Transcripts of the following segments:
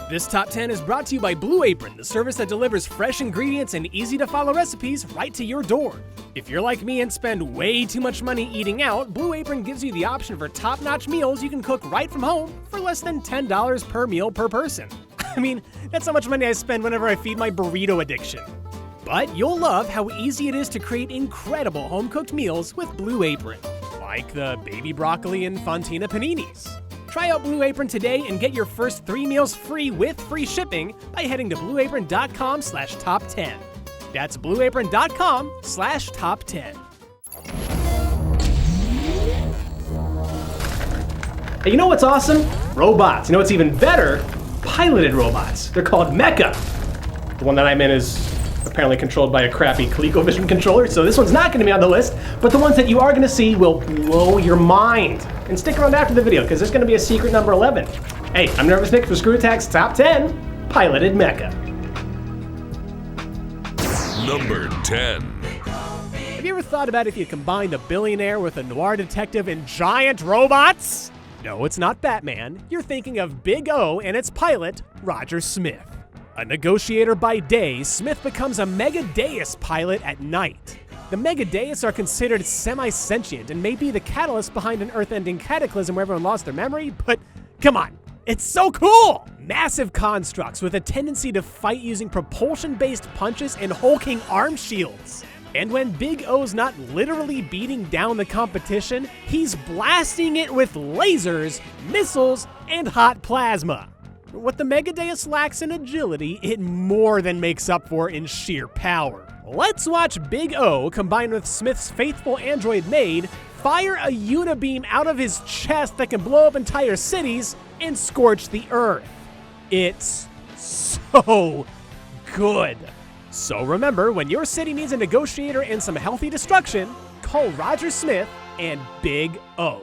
This top 10 is brought to you by Blue Apron, the service that delivers fresh ingredients and easy-to-follow recipes right to your door. If you're like me and spend way too much money eating out, Blue Apron gives you the option for top-notch meals you can cook right from home for less than $10 per meal per person. I mean, that's how much money I spend whenever I feed my burrito addiction. But you'll love how easy it is to create incredible home-cooked meals with Blue Apron, like the baby broccoli and fontina paninis. Try out Blue Apron today and get your first 3 meals free with free shipping by heading to blueapron.com/top10. That's blueapron.com/top10. Hey, you know what's awesome? Robots. You know what's even better? Piloted robots. They're called Mecha. The one that I'm in is apparently controlled by a crappy ColecoVision controller, so this one's not going to be on the list, but the ones that you are going to see will blow your mind. And stick around after the video, because there's going to be a secret number 11. Hey, I'm Nervous Nick for Screw Attack's Top 10 Piloted Mecha. Number 10. Have you ever thought about if you combined a billionaire with a noir detective and giant robots? No, it's not Batman. You're thinking of Big O and its pilot, Roger Smith. A negotiator by day, Smith becomes a Mega Deus pilot at night. The Mega Deus are considered semi-sentient and may be the catalyst behind an Earth-ending cataclysm where everyone lost their memory, but come on, it's so cool! Massive constructs with a tendency to fight using propulsion-based punches and hulking arm shields. And when Big O's not literally beating down the competition, he's blasting it with lasers, missiles, and hot plasma. What the Mega Deus lacks in agility, it more than makes up for in sheer power. Let's watch Big O, combined with Smith's faithful android maid, fire a unibeam out of his chest that can blow up entire cities and scorch the Earth. It's so good. So remember, when your city needs a negotiator and some healthy destruction, call Roger Smith and Big O.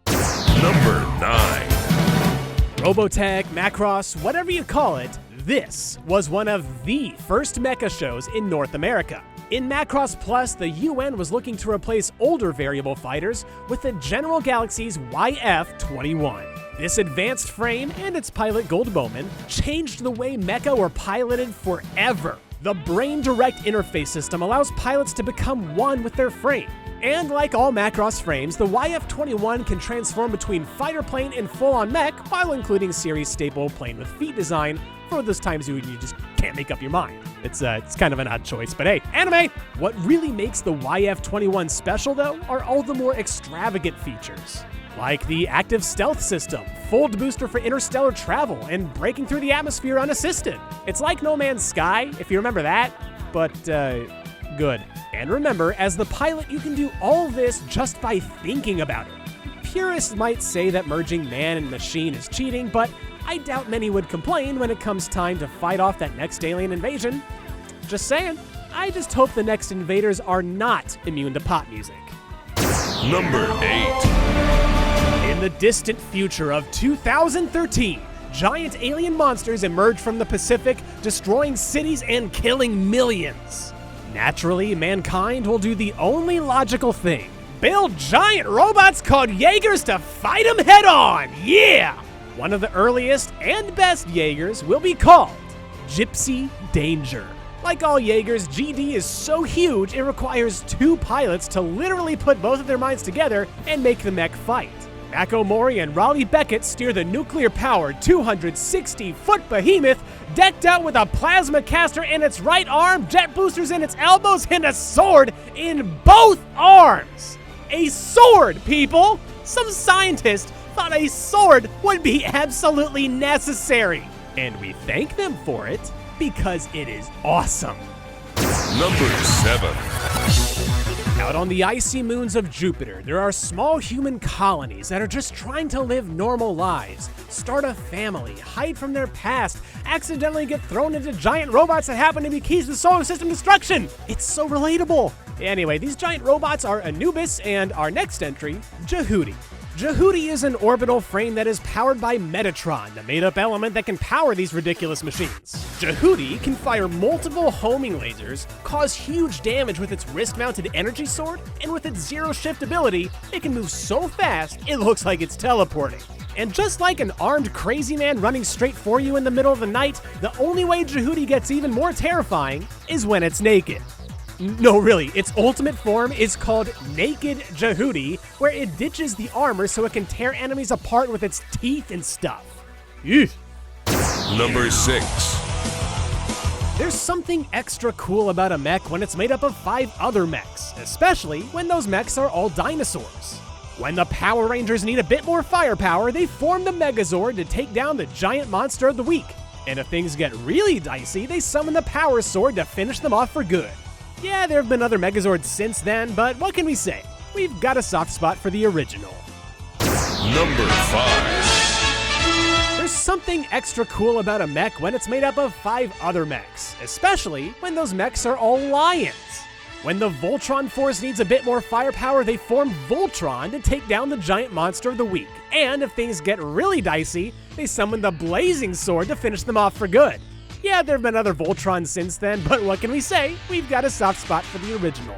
Number 9. Robotech, Macross, whatever you call it, this was one of the first mecha shows in North America. In Macross Plus, the UN was looking to replace older variable fighters with the General Galaxy's YF-21. This advanced frame and its pilot Gold Bowman changed the way mecha were piloted forever. The Brain Direct interface system allows pilots to become one with their frame. And like all Macross frames, the YF-21 can transform between fighter plane and full-on mech while including series staple plane with feet design for those times you just can't make up your mind. It's kind of an odd choice, but hey, anime! What really makes the YF-21 special though are all the more extravagant features. Like the active stealth system, fold booster for interstellar travel, and breaking through the atmosphere unassisted. It's like No Man's Sky, if you remember that, but good. And remember, as the pilot, you can do all this just by thinking about it. Purists might say that merging man and machine is cheating, but I doubt many would complain when it comes time to fight off that next alien invasion. Just saying, I just hope the next invaders are not immune to pop music. Number 8. In the distant future of 2013, giant alien monsters emerge from the Pacific, destroying cities and killing millions. Naturally, mankind will do the only logical thing: build giant robots called Jaegers to fight them head on, yeah! One of the earliest and best Jaegers will be called Gypsy Danger. Like all Jaegers, GD is so huge it requires 2 pilots to literally put both of their minds together and make the mech fight. Mako Mori and Raleigh Beckett steer the nuclear-powered 260-foot behemoth decked out with a plasma caster in its right arm, jet boosters in its elbows, and a sword in both arms. A sword, people! Some scientist thought a sword would be absolutely necessary. And we thank them for it because it is awesome. Number 7. Out on the icy moons of Jupiter, there are small human colonies that are just trying to live normal lives, start a family, hide from their past, accidentally get thrown into giant robots that happen to be keys to solar system destruction. It's so relatable. Anyway, these giant robots are Anubis and our next entry, Jehudi. Jehudi is an orbital frame that is powered by Metatron, the made-up element that can power these ridiculous machines. Jehudi can fire multiple homing lasers, cause huge damage with its wrist-mounted energy sword, and with its zero-shift ability, it can move so fast it looks like it's teleporting. And just like an armed crazy man running straight for you in the middle of the night, the only way Jehudi gets even more terrifying is when it's naked. No, really, its ultimate form is called Naked Jehudi, where it ditches the armor so it can tear enemies apart with its teeth and stuff. Eugh. Number 6. There's something extra cool about a mech when it's made up of 5 other mechs, especially when those mechs are all dinosaurs. When the Power Rangers need a bit more firepower, they form the Megazord to take down the giant monster of the week. And if things get really dicey, they summon the Power Sword to finish them off for good. Yeah, there have been other Megazords since then, but what can we say? We've got a soft spot for the original. Number 5. There's something extra cool about a mech when it's made up of 5 other mechs, especially when those mechs are all lions. When the Voltron Force needs a bit more firepower, they form Voltron to take down the giant monster of the week. And if things get really dicey, they summon the Blazing Sword to finish them off for good. Yeah, there have been other Voltrons since then, but what can we say? We've got a soft spot for the original.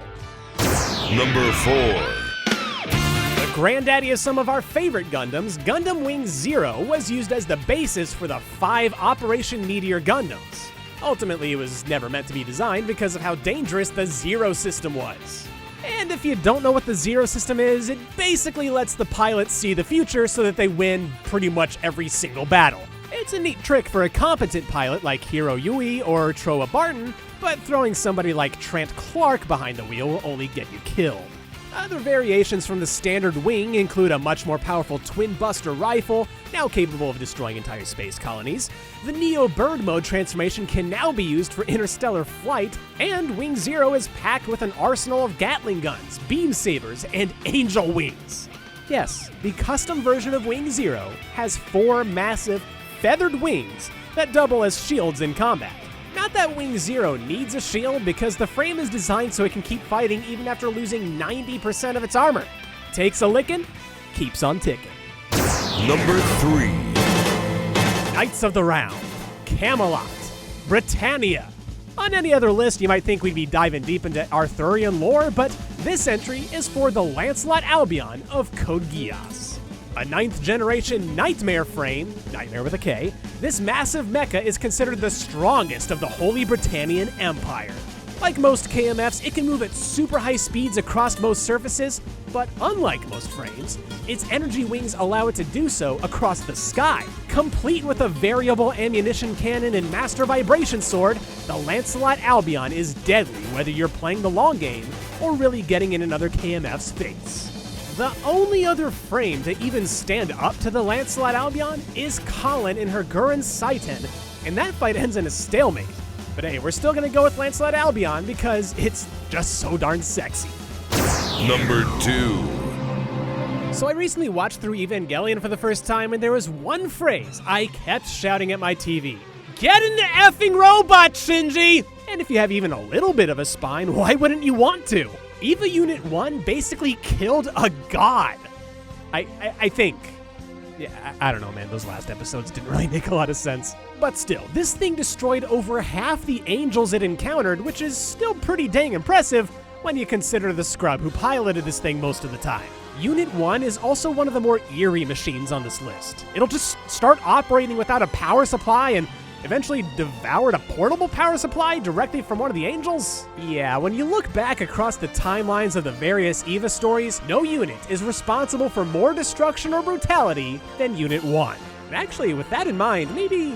Number 4. The granddaddy of some of our favorite Gundams, Gundam Wing Zero, was used as the basis for the 5 Operation Meteor Gundams. Ultimately, it was never meant to be designed because of how dangerous the Zero system was. And if you don't know what the Zero system is, it basically lets the pilots see the future so that they win pretty much every single battle. It's a neat trick for a competent pilot like Hiro Yui or Troa Barton, but throwing somebody like Trant Clark behind the wheel will only get you killed. Other variations from the standard wing include a much more powerful twin buster rifle, now capable of destroying entire space colonies. The Neo Bird Mode transformation can now be used for interstellar flight, and Wing Zero is packed with an arsenal of Gatling guns, beam sabers, and angel wings. Yes, the custom version of Wing Zero has 4 massive feathered wings that double as shields in combat. Not that Wing Zero needs a shield, because the frame is designed so it can keep fighting even after losing 90% of its armor. Takes a lickin', keeps on ticking. Number 3. Knights of the Round, Camelot, Britannia. On any other list, you might think we'd be diving deep into Arthurian lore, but this entry is for the Lancelot Albion of Code Geass. A 9th generation Nightmare frame, Nightmare with a K, this massive mecha is considered the strongest of the Holy Britannian Empire. Like most KMFs, it can move at super high speeds across most surfaces, but unlike most frames, its energy wings allow it to do so across the sky. Complete with a variable ammunition cannon and master vibration sword, the Lancelot Albion is deadly whether you're playing the long game or really getting in another KMF's face. The only other frame to even stand up to the Lancelot Albion is Colin in her Gurren Saiten, and that fight ends in a stalemate. But hey, we're still gonna go with Lancelot Albion because it's just so darn sexy. Number 2. So I recently watched through Evangelion for the first time, and there was one phrase I kept shouting at my TV. Get in the effing robot, Shinji! And if you have even a little bit of a spine, why wouldn't you want to? EVA Unit 1 basically killed a god. I think. Yeah, I don't know, man. Those last episodes didn't really make a lot of sense. But still, this thing destroyed over half the angels it encountered, which is still pretty dang impressive when you consider the scrub who piloted this thing most of the time. Unit 1 is also one of the more eerie machines on this list. It'll just start operating without a power supply and eventually devoured a portable power supply directly from one of the angels? Yeah, when you look back across the timelines of the various EVA stories, no unit is responsible for more destruction or brutality than Unit 1. And actually, with that in mind, maybe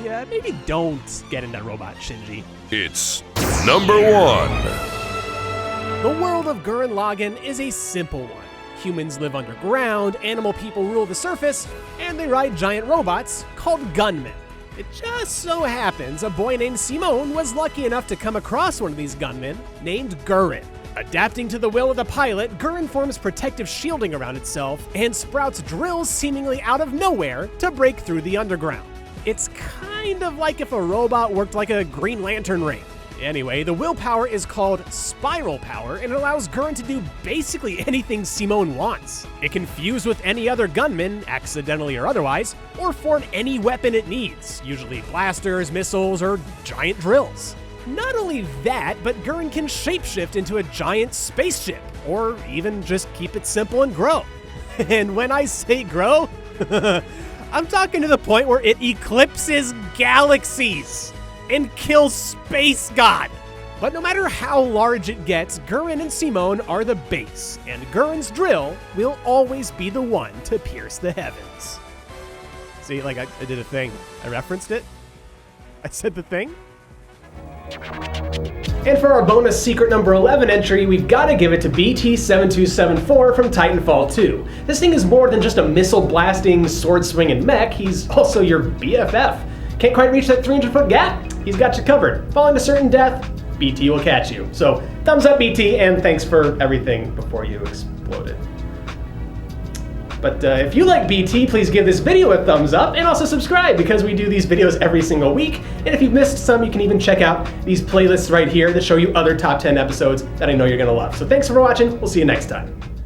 don't get in that robot, Shinji. It's number 1. The world of Gurren Lagann is a simple one. Humans live underground, animal people rule the surface, and they ride giant robots called gunmen. It just so happens a boy named Simone was lucky enough to come across one of these gunmen named Gurren. Adapting to the will of the pilot, Gurren forms protective shielding around itself and sprouts drills seemingly out of nowhere to break through the underground. It's kind of like if a robot worked like a Green Lantern ring. Anyway, the willpower is called Spiral Power, and it allows Gurren to do basically anything Simone wants. It can fuse with any other gunman, accidentally or otherwise, or form any weapon it needs, usually blasters, missiles, or giant drills. Not only that, but Gurren can shapeshift into a giant spaceship, or even just keep it simple and grow. And when I say grow, I'm talking to the point where it eclipses galaxies and kills Space God. But no matter how large it gets, Gurren and Simone are the base, and Gurren's drill will always be the one to pierce the heavens. See, like I did a thing. I referenced it. I said the thing. And for our bonus secret number 11 entry, we've got to give it to BT-7274 from Titanfall 2. This thing is more than just a missile-blasting, sword-swinging mech, he's also your BFF. Can't quite reach that 300-foot gap? He's got you covered. Falling to certain death, BT will catch you. So, thumbs up BT, and thanks for everything before you exploded. But if you like BT, please give this video a thumbs up and also subscribe because we do these videos every single week. And if you've missed some, you can even check out these playlists right here that show you other top 10 episodes that I know you're gonna love. So thanks for watching. We'll see you next time.